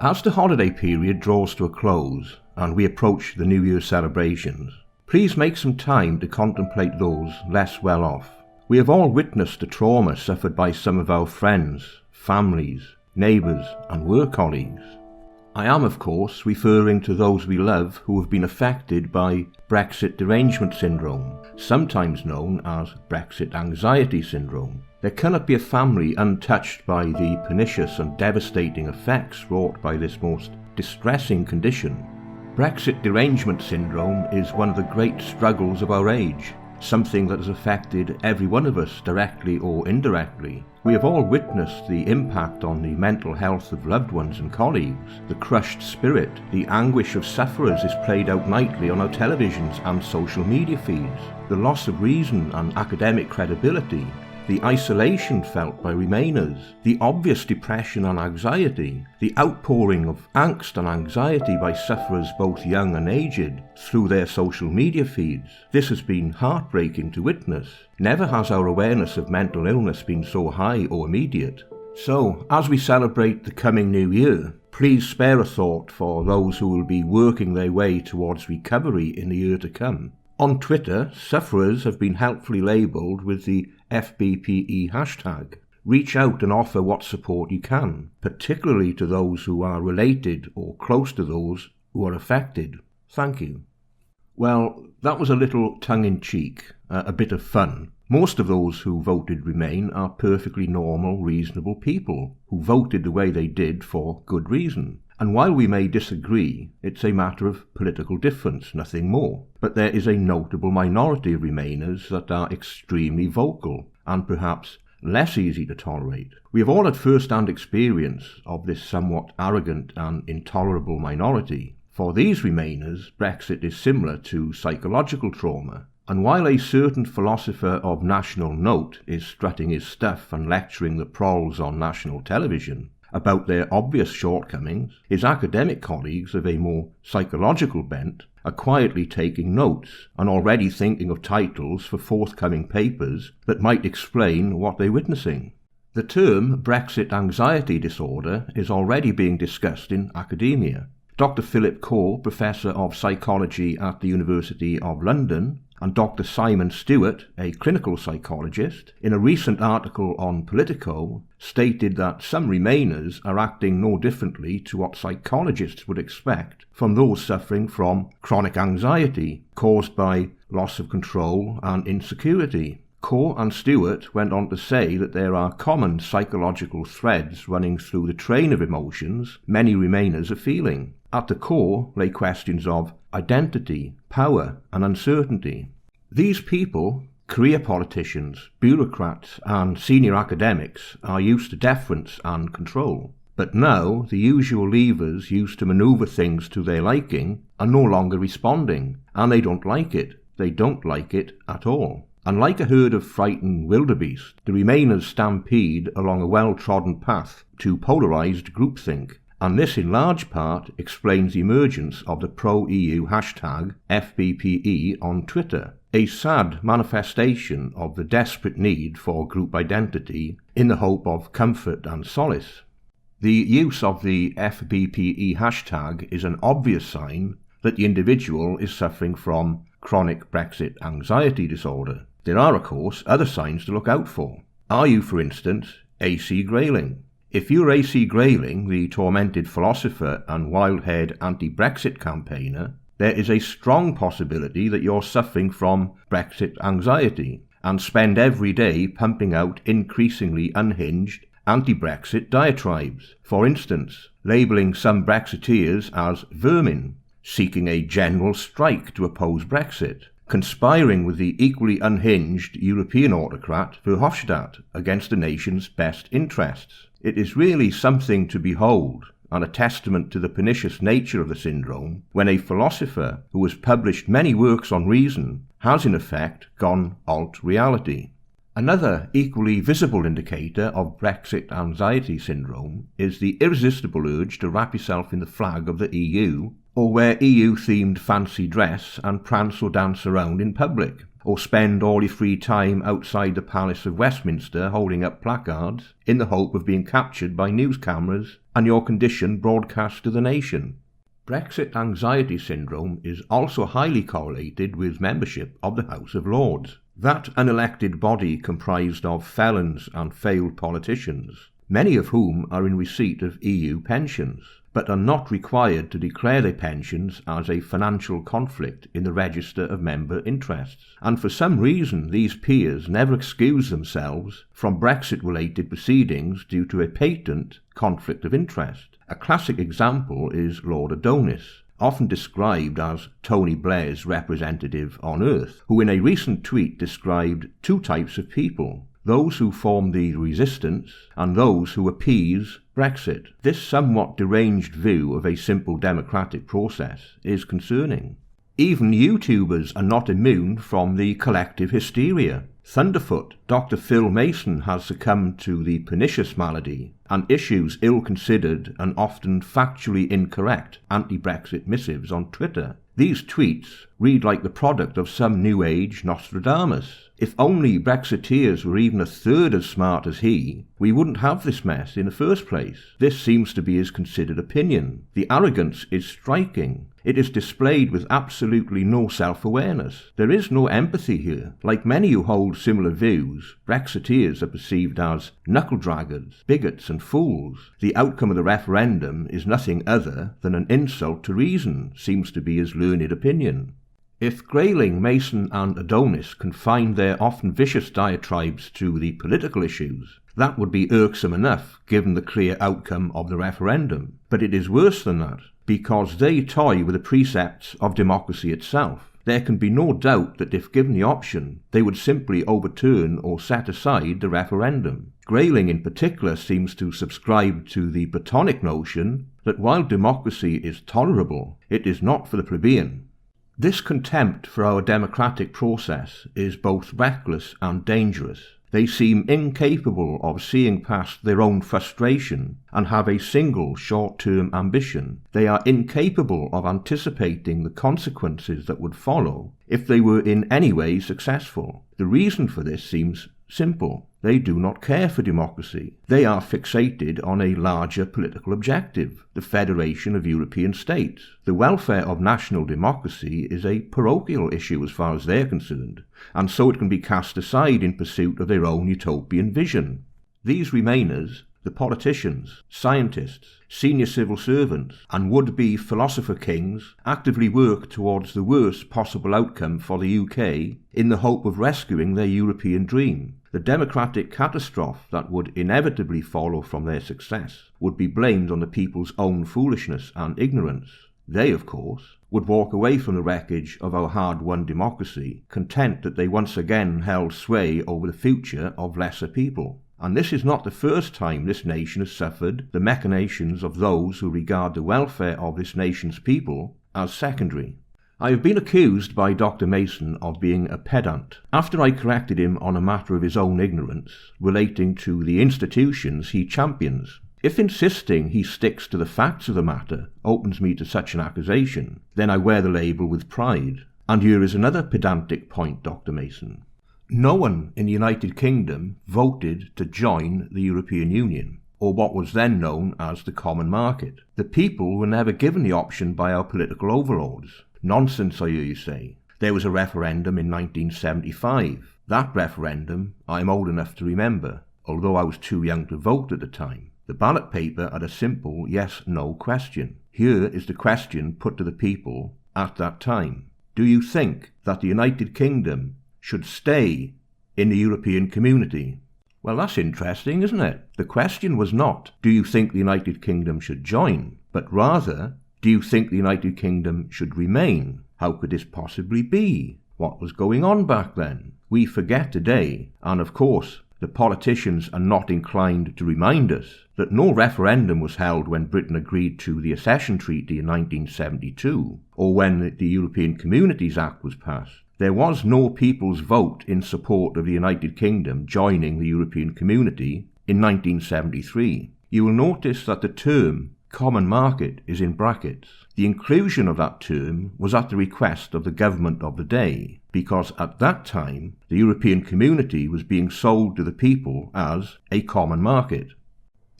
As the holiday period draws to a close and we approach the New Year celebrations, please make some time to contemplate those less well off. We have all witnessed the trauma suffered by some of our friends, families, neighbours and work colleagues. I am, of course, referring to those we love who have been affected by Brexit Derangement Syndrome, sometimes known as Brexit Anxiety Syndrome. There cannot be a family untouched by the pernicious and devastating effects wrought by this most distressing condition. Brexit Derangement Syndrome is one of the great struggles of our age, something that has affected every one of us directly or indirectly. We have all witnessed the impact on the mental health of loved ones and colleagues. The crushed spirit, the anguish of sufferers is played out nightly on our televisions and social media feeds. The loss of reason and academic credibility, the isolation felt by Remainers, the obvious depression and anxiety, the outpouring of angst and anxiety by sufferers both young and aged through their social media feeds. This has been heartbreaking to witness. Never has our awareness of mental illness been so high or immediate. So, as we celebrate the coming new year, please spare a thought for those who will be working their way towards recovery in the year to come. On Twitter, sufferers have been helpfully labelled with the FBPE hashtag. Reach out and offer what support you can, particularly to those who are related or close to those who are affected. Thank you. Well, that was a little tongue-in-cheek, a bit of fun. Most of those who voted Remain are perfectly normal, reasonable people who voted the way they did for good reason. And while we may disagree, it's a matter of political difference, nothing more. But there is a notable minority of Remainers that are extremely vocal and perhaps less easy to tolerate. We have all had first-hand experience of this somewhat arrogant and intolerable minority. For these Remainers, Brexit is similar to psychological trauma. And while a certain philosopher of national note is strutting his stuff and lecturing the proles on national television about their obvious shortcomings, his academic colleagues of a more psychological bent are quietly taking notes and already thinking of titles for forthcoming papers that might explain what they're witnessing. The term Brexit Anxiety Disorder is already being discussed in academia. Dr. Philip Corr, Professor of Psychology at the University of London, and Dr. Simon Stewart, a clinical psychologist, in a recent article on Politico, stated that some Remainers are acting no differently to what psychologists would expect from those suffering from chronic anxiety caused by loss of control and insecurity. Corr and Stewart went on to say that there are common psychological threads running through the train of emotions many Remainers are feeling. At the core lay questions of identity, power and uncertainty. These people, career politicians, bureaucrats and senior academics, are used to deference and control. But now the usual levers used to manoeuvre things to their liking are no longer responding, and they don't like it. They don't like it at all. And like a herd of frightened wildebeest, the Remainers stampede along a well-trodden path to polarised groupthink. And this in large part explains the emergence of the pro-EU hashtag FBPE on Twitter, a sad manifestation of the desperate need for group identity in the hope of comfort and solace. The use of the FBPE hashtag is an obvious sign that the individual is suffering from chronic Brexit anxiety disorder. There are, of course, other signs to look out for. Are you, for instance, A.C.Grayling? If you're A.C.Grayling, the tormented philosopher and wild-haired anti-Brexit campaigner, there is a strong possibility that you're suffering from Brexit anxiety and spend every day pumping out increasingly unhinged anti-Brexit diatribes. For instance, labelling some Brexiteers as vermin, seeking a general strike to oppose Brexit, conspiring with the equally unhinged European autocrat Verhofstadt against the nation's best interests. It is really something to behold, and a testament to the pernicious nature of the syndrome, when a philosopher who has published many works on reason has in effect gone alt-reality. Another equally visible indicator of Brexit Anxiety Syndrome is the irresistible urge to wrap yourself in the flag of the EU, or wear EU-themed fancy dress and prance or dance around in public, or spend all your free time outside the Palace of Westminster holding up placards in the hope of being captured by news cameras and your condition broadcast to the nation. Brexit Anxiety Syndrome is also highly correlated with membership of the House of Lords, that unelected body comprised of felons and failed politicians, many of whom are in receipt of EU pensions, but are not required to declare their pensions as a financial conflict in the register of member interests. And for some reason these peers never excuse themselves from Brexit-related proceedings due to a patent conflict of interest. A classic example is Lord Adonis, often described as Tony Blair's representative on Earth, who in a recent tweet described two types of people: those who form the resistance and those who appease Brexit. This somewhat deranged view of a simple democratic process is concerning. Even YouTubers are not immune from the collective hysteria. Thunderfoot, Dr. Phil Mason has succumbed to the pernicious malady and issues ill-considered and often factually incorrect anti-Brexit missives on Twitter. These tweets read like the product of some New Age Nostradamus. If only Brexiteers were even a third as smart as he, we wouldn't have this mess in the first place. This seems to be his considered opinion. The arrogance is striking. It is displayed with absolutely no self-awareness. There is no empathy here. Like many who hold similar views, Brexiteers are perceived as knuckle-draggers, bigots and fools. The outcome of the referendum is nothing other than an insult to reason, seems to be his learned opinion. If Grayling, Mason and Adonis confined their often vicious diatribes to the political issues, that would be irksome enough given the clear outcome of the referendum. But it is worse than that, because they toy with the precepts of democracy itself. There can be no doubt that if given the option, they would simply overturn or set aside the referendum. Grayling in particular seems to subscribe to the Platonic notion that while democracy is tolerable, it is not for the plebeian. This contempt for our democratic process is both reckless and dangerous. They seem incapable of seeing past their own frustration and have a single short-term ambition. They are incapable of anticipating the consequences that would follow if they were in any way successful. The reason for this seems simple. They do not care for democracy. They are fixated on a larger political objective, the federation of European states. The welfare of national democracy is a parochial issue as far as they're concerned, and so it can be cast aside in pursuit of their own utopian vision. These Remainers, the politicians, scientists, senior civil servants, and would-be philosopher kings actively work towards the worst possible outcome for the UK in the hope of rescuing their European dream. The democratic catastrophe that would inevitably follow from their success would be blamed on the people's own foolishness and ignorance. They, of course, would walk away from the wreckage of our hard-won democracy, content that they once again held sway over the future of lesser people. And this is not the first time this nation has suffered the machinations of those who regard the welfare of this nation's people as secondary. I have been accused by Dr. Mason of being a pedant after I corrected him on a matter of his own ignorance relating to the institutions he champions. If insisting he sticks to the facts of the matter opens me to such an accusation, then I wear the label with pride. And here is another pedantic point, Dr. Mason. No one in the United Kingdom voted to join the European Union, or what was then known as the Common Market. The people were never given the option by our political overlords. Nonsense, I hear you say. There was a referendum in 1975. That referendum I am old enough to remember, although I was too young to vote at the time. The ballot paper had a simple yes-no question. Here is the question put to the people at that time. Do you think that the United Kingdom should stay in the European community? Well, that's interesting, isn't it? The question was not, do you think the United Kingdom should join, but rather, do you think the United Kingdom should remain? How could this possibly be? What was going on back then? We forget today, and of course, the politicians are not inclined to remind us that no referendum was held when Britain agreed to the Accession Treaty in 1972, or when the European Communities Act was passed. There was no people's vote in support of the United Kingdom joining the European Community in 1973. You will notice that the term Common Market is in brackets. The inclusion of that term was at the request of the government of the day, because at that time the European Community was being sold to the people as a common market.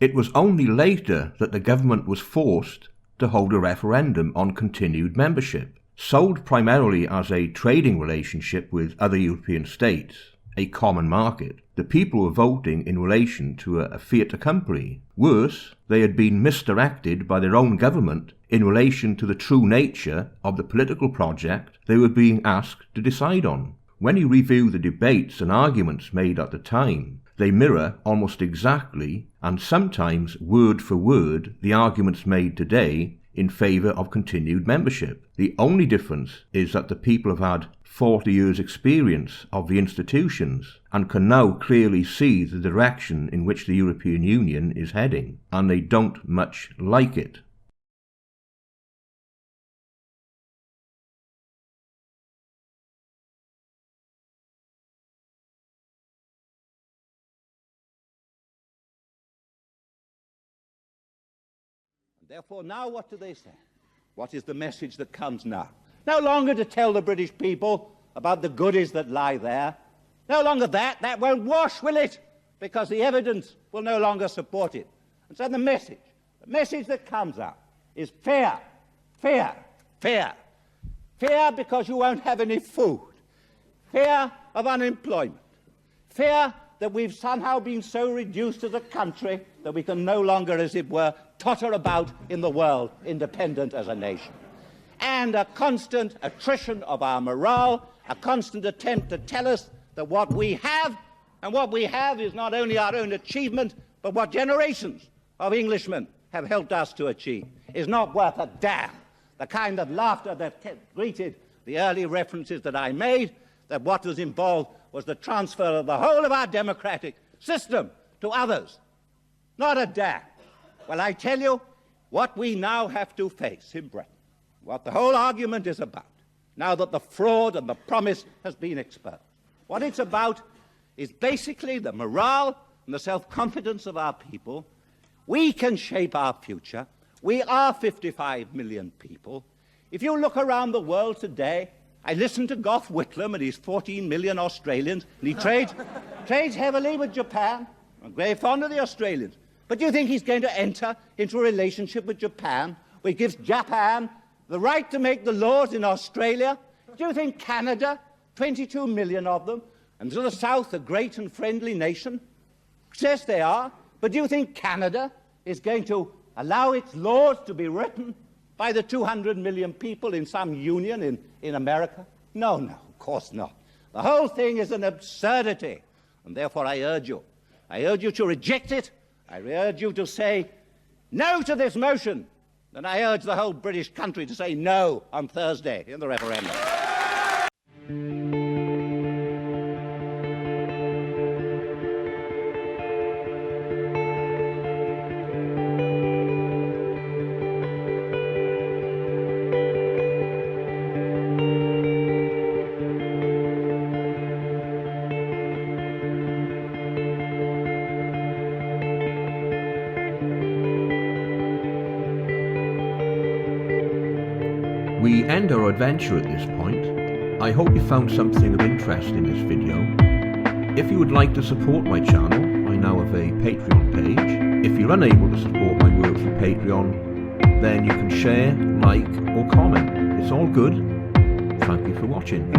It was only later that the government was forced to hold a referendum on continued membership, sold primarily as a trading relationship with other European states, a common market. The people were voting in relation to a fait accompli. Worse, they had been misdirected by their own government in relation to the true nature of the political project they were being asked to decide on. When you review the debates and arguments made at the time, they mirror almost exactly, and sometimes word for word, the arguments made today in favour of continued membership. The only difference is that the people have had 40 years' experience of the institutions and can now clearly see the direction in which the European Union is heading, and they don't much like it. Therefore, now what do they say? What is the message that comes now? No longer to tell the British people about the goodies that lie there. No longer that. That won't wash, will it? Because the evidence will no longer support it. And so the message that comes out is fear, fear, fear. Fear because you won't have any food. Fear of unemployment. Fear that we've somehow been so reduced as a country that we can no longer, as it were, totter about in the world, independent as a nation. And a constant attrition of our morale, a constant attempt to tell us that what we have, and what we have is not only our own achievement, but what generations of Englishmen have helped us to achieve, is not worth a damn. The kind of laughter that greeted the early references that I made, that what was involved was the transfer of the whole of our democratic system to others. Not a damn. Well, I tell you, what we now have to face in Britain, what the whole argument is about, now that the fraud and the promise has been exposed, what it's about is basically the morale and the self-confidence of our people. We can shape our future. We are 55 million people. If you look around the world today, I listened to Gough Whitlam and his 14 million Australians, and he trades heavily with Japan. I'm very fond of the Australians. But do you think he's going to enter into a relationship with Japan, which gives Japan the right to make the laws in Australia? Do you think Canada, 22 million of them, and to the south, a great and friendly nation? Yes, they are. But do you think Canada is going to allow its laws to be written by the 200 million people in some union in America? No, of course not. The whole thing is an absurdity, and therefore I urge you to reject it. I urge you to say no to this motion, and I urge the whole British country to say no on Thursday in the referendum. We end our adventure at this point. I hope you found something of interest in this video. If you would like to support my channel, I now have a Patreon page. If you're unable to support my work through Patreon, then you can share, like, or comment. It's all good. Thank you for watching.